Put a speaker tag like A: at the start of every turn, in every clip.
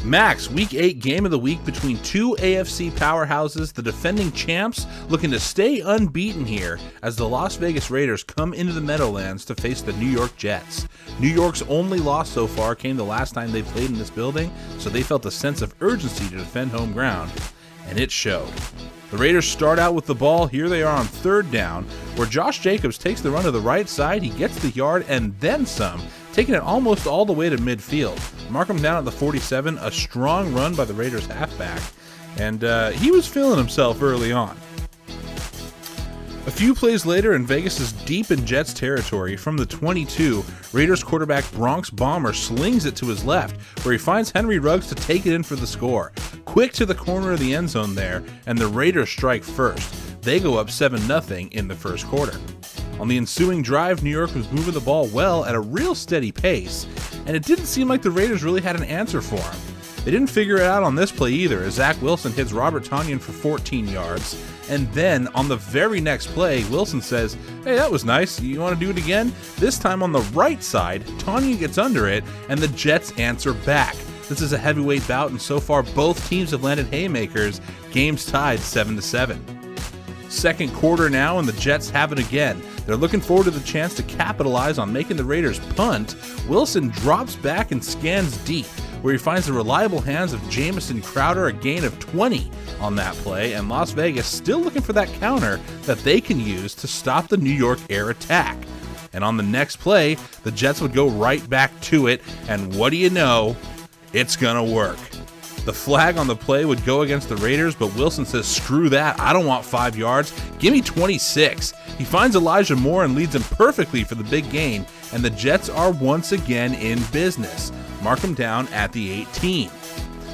A: Max, Week 8 game of the week between two AFC powerhouses, the defending champs looking to stay unbeaten here as the Las Vegas Raiders come into the Meadowlands to face the New York Jets. New York's only loss so far came the last time they played in this building, so they felt a sense of urgency to defend home ground, and it showed. The Raiders start out with the ball. Here they are on third down, where Josh Jacobs takes the run to the right side. He gets the yard and then some, taking it almost all the way to midfield. Mark him down at the 47, a strong run by the Raiders halfback, and he was feeling himself early on. A few plays later, and Vegas is deep in Jets territory. From the 22, Raiders quarterback Bronx Bomber slings it to his left, where he finds Henry Ruggs to take it in for the score. Quick to the corner of the end zone there, and the Raiders strike first. They go up 7-0 in the first quarter. On the ensuing drive, New York was moving the ball well at a real steady pace, and it didn't seem like the Raiders really had an answer for him. They didn't figure it out on this play either, as Zach Wilson hits Robert Tonyan for 14 yards, and then on the very next play, Wilson says, "Hey, that was nice, you want to do it again?" This time on the right side, Tonyan gets under it, and the Jets answer back. This is a heavyweight bout, and so far both teams have landed haymakers, games tied 7-7. Second quarter now, and the Jets have it again. They're looking forward to the chance to capitalize on making the Raiders punt. Wilson drops back and scans deep, where he finds the reliable hands of Jamison Crowder, a gain of 20 on that play, and Las Vegas still looking for that counter that they can use to stop the New York air attack. And on the next play, the Jets would go right back to it, and what do you know? It's gonna work. The flag on the play would go against the Raiders, but Wilson says, "Screw that, I don't want 5 yards, give me 26. He finds Elijah Moore and leads him perfectly for the big gain, and the Jets are once again in business. Mark him down at the 18.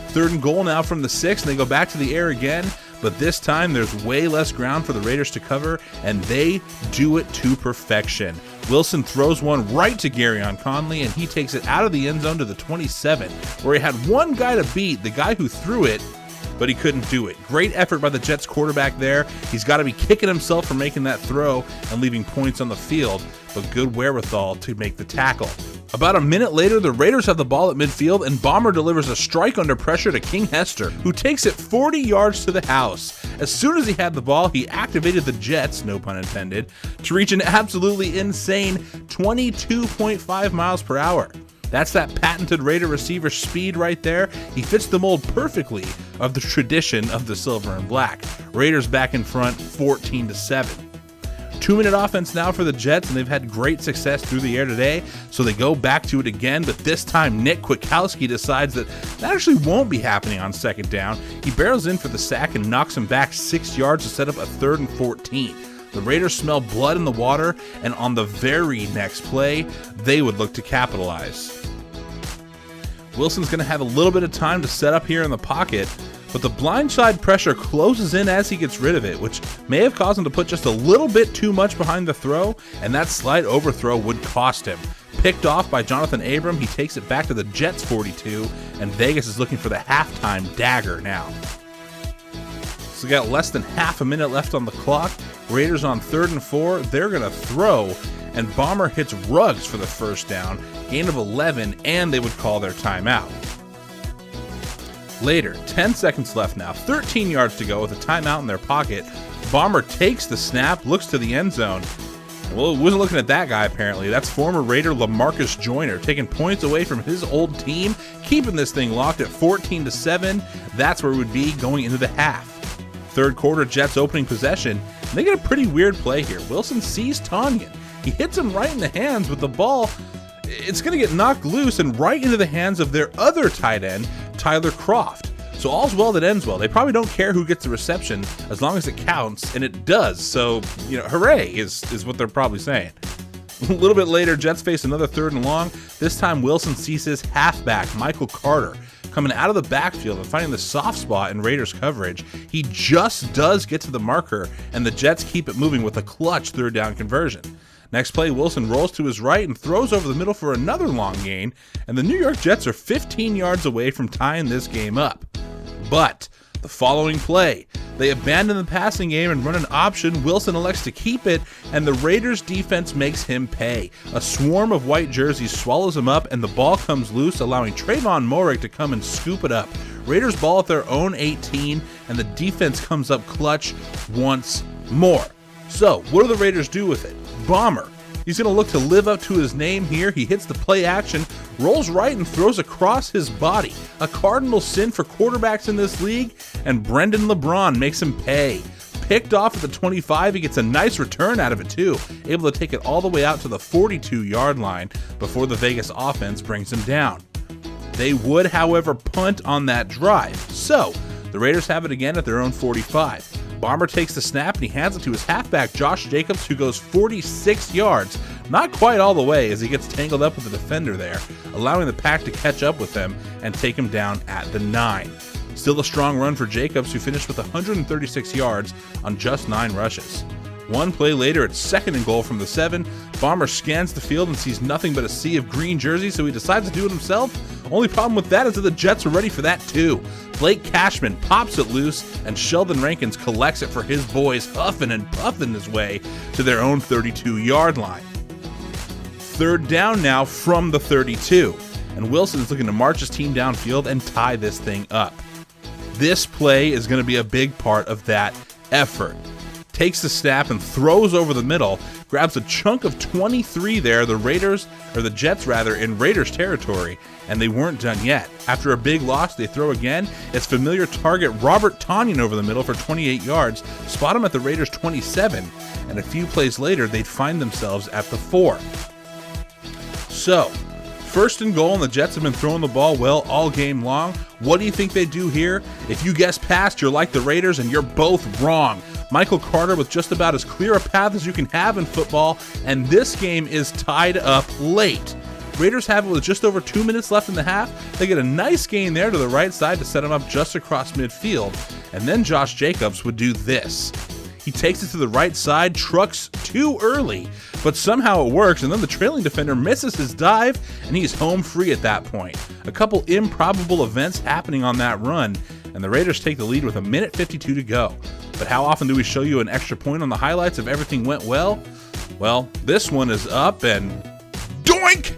A: Third and goal now from the 6, and they go back to the air again, but this time there's way less ground for the Raiders to cover, and they do it to perfection. Wilson throws one right to Garyon Conley, and he takes it out of the end zone to the 27, where he had one guy to beat, the guy who threw it, but he couldn't do it. Great effort by the Jets quarterback there. He's got to be kicking himself for making that throw and leaving points on the field, but good wherewithal to make the tackle. About a minute later, the Raiders have the ball at midfield, and Bomber delivers a strike under pressure to King Hester, who takes it 40 yards to the house. As soon as he had the ball, he activated the Jets, no pun intended, to reach an absolutely insane 22.5 miles per hour. That's that patented Raider receiver speed right there. He fits the mold perfectly of the tradition of the silver and black. Raiders back in front, 14-7. 2-minute offense now for the Jets, and they've had great success through the air today, so they go back to it again, but this time Nick Kwiatkowski decides that actually won't be happening on second down. He barrels in for the sack and knocks him back 6 yards to set up a 3rd and 14. The Raiders smell blood in the water, and on the very next play, they would look to capitalize. Wilson's going to have a little bit of time to set up here in the pocket, but the blindside pressure closes in as he gets rid of it, which may have caused him to put just a little bit too much behind the throw, and that slight overthrow would cost him. Picked off by Jonathan Abram, he takes it back to the Jets 42, and Vegas is looking for the halftime dagger now. So we got less than half a minute left on the clock. Raiders on 3rd and 4, they're going to throw, and Bomber hits Ruggs for the first down, gain of 11, and they would call their timeout. Later, 10 seconds left now, 13 yards to go with a timeout in their pocket. Bomber takes the snap, looks to the end zone. Well, wasn't looking at that guy apparently. That's former Raider LaMarcus Joyner, taking points away from his old team, keeping this thing locked at 14-7. That's where it would be going into the half. Third quarter, Jets opening possession. And they get a pretty weird play here. Wilson sees Tonyan. He hits him right in the hands with the ball. It's going to get knocked loose and right into the hands of their other tight end, Tyler Kroft. So all's well that ends well. They probably don't care who gets the reception as long as it counts, and it does. So, hooray is what they're probably saying. A little bit later, Jets face another 3rd and long. This time, Wilson sees his halfback, Michael Carter, coming out of the backfield and finding the soft spot in Raiders coverage. He just does get to the marker, and the Jets keep it moving with a clutch 3rd down conversion. Next play, Wilson rolls to his right and throws over the middle for another long gain, and the New York Jets are 15 yards away from tying this game up. But the following play, They abandon the passing game and run an option. Wilson elects to keep it, and the Raiders defense makes him pay. A swarm of white jerseys swallows him up, and the ball comes loose, allowing Trayvon Moehrig to come and scoop it up. Raiders ball at their own 18, and the defense comes up clutch once more. So, what do the Raiders do with it? Bomber. He's going to look to live up to his name here. He hits the play action, rolls right and throws across his body. A cardinal sin for quarterbacks in this league, and Brendan LeBron makes him pay. Picked off at the 25, he gets a nice return out of it too, able to take it all the way out to the 42-yard line before the Vegas offense brings him down. They would, however, punt on that drive, so the Raiders have it again at their own 45. Bomber takes the snap and he hands it to his halfback, Josh Jacobs, who goes 46 yards, not quite all the way as he gets tangled up with the defender there, allowing the pack to catch up with them and take him down at the 9. Still a strong run for Jacobs, who finished with 136 yards on just 9 rushes. One play later, it's 2nd and goal from the 7. Bomber scans the field and sees nothing but a sea of green jerseys, so he decides to do it himself. Only problem with that is that the Jets are ready for that too. Blake Cashman pops it loose, and Sheldon Rankins collects it for his boys, huffing and puffing his way to their own 32-yard line. 3rd down now from the 32, and Wilson is looking to march his team downfield and tie this thing up. This play is going to be a big part of that effort. Takes the snap and throws over the middle, grabs a chunk of 23 there, the Jets in Raiders territory, and they weren't done yet. After a big loss, they throw again. It's familiar target Robert Tonyan over the middle for 28 yards, spot him at the Raiders 27, and a few plays later, they'd find themselves at the 4. So, 1st and goal, and the Jets have been throwing the ball well all game long. What do you think they do here? If you guess past, you're like the Raiders, and you're both wrong. Michael Carter with just about as clear a path as you can have in football, and this game is tied up late. Raiders have it with just over 2 minutes left in the half. They get a nice gain there to the right side to set him up just across midfield, and then Josh Jacobs would do this. He takes it to the right side, trucks too early, but somehow it works, and then the trailing defender misses his dive, and he's home free at that point. A couple improbable events happening on that run, and the Raiders take the lead with 1:52 to go. But how often do we show you an extra point on the highlights if everything went well? Well, this one is up and doink!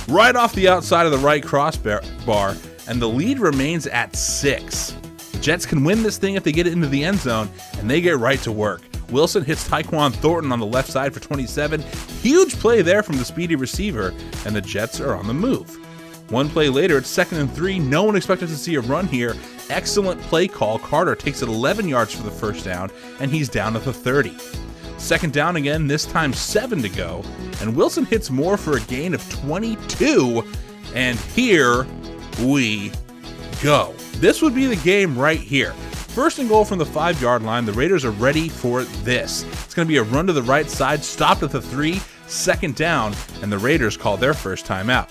A: Right off the outside of the right crossbar, and the lead remains at 6. The Jets can win this thing if they get it into the end zone, and they get right to work. Wilson hits Tyquan Thornton on the left side for 27. Huge play there from the speedy receiver, and the Jets are on the move. One play later, it's 2nd and 3. No one expected to see a run here. Excellent play call. Carter takes it 11 yards for the 1st down, and he's down at the 30. 2nd down again, this time 7 to go, and Wilson hits Moore for a gain of 22, and here we go. This would be the game right here. 1st and goal from the 5-yard line. The Raiders are ready for this. It's going to be a run to the right side, stopped at the 3, 2nd down, and the Raiders call their first timeout.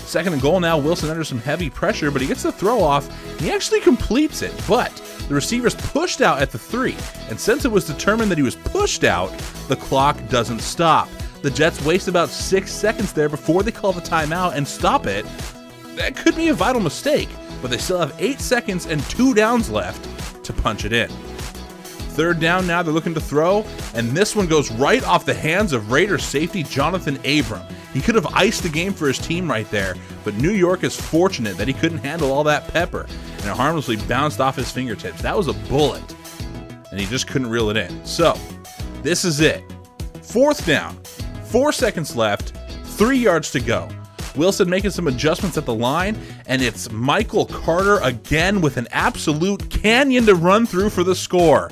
A: 2nd and goal now, Wilson under some heavy pressure, but he gets the throw off, and he actually completes it, but the receiver's pushed out at the 3, and since it was determined that he was pushed out, the clock doesn't stop. The Jets waste about 6 seconds there before they call the timeout and stop it. That could be a vital mistake, but they still have 8 seconds and 2 downs left to punch it in. 3rd down now, they're looking to throw, and this one goes right off the hands of Raiders safety Jonathan Abram. He could have iced the game for his team right there, but New York is fortunate that he couldn't handle all that pepper, and it harmlessly bounced off his fingertips. That was a bullet, and he just couldn't reel it in. So, this is it. 4th down, 4 seconds left, 3 yards to go. Wilson making some adjustments at the line, and it's Michael Carter again with an absolute canyon to run through for the score.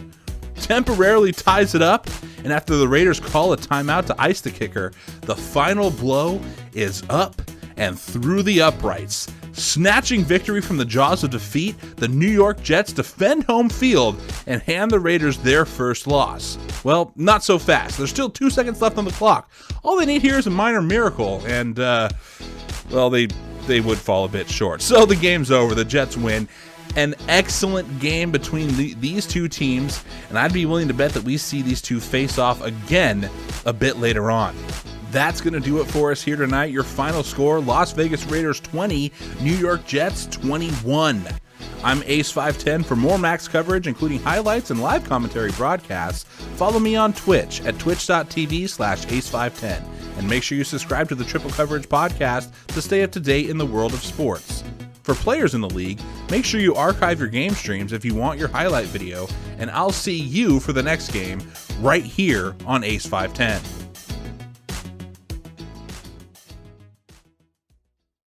A: Temporarily ties it up, and after the Raiders call a timeout to ice the kicker, the final blow is up and through the uprights. Snatching victory from the jaws of defeat, the New York Jets defend home field and hand the Raiders their first loss. Well, not so fast. There's still 2 seconds left on the clock. All they need here is a minor miracle, and, well, they would fall a bit short. So the game's over. The Jets win. An excellent game between these two teams, and I'd be willing to bet that we see these two face off again a bit later on. That's going to do it for us here tonight. Your final score, Las Vegas Raiders 20, New York Jets 21. I'm Ace510. For more Max coverage, including highlights and live commentary broadcasts, follow me on Twitch at twitch.tv/Ace510. And make sure you subscribe to the Triple Coverage podcast to stay up to date in the world of sports. For players in the league, make sure you archive your game streams if you want your highlight video, and I'll see you for the next game right here on Ace510.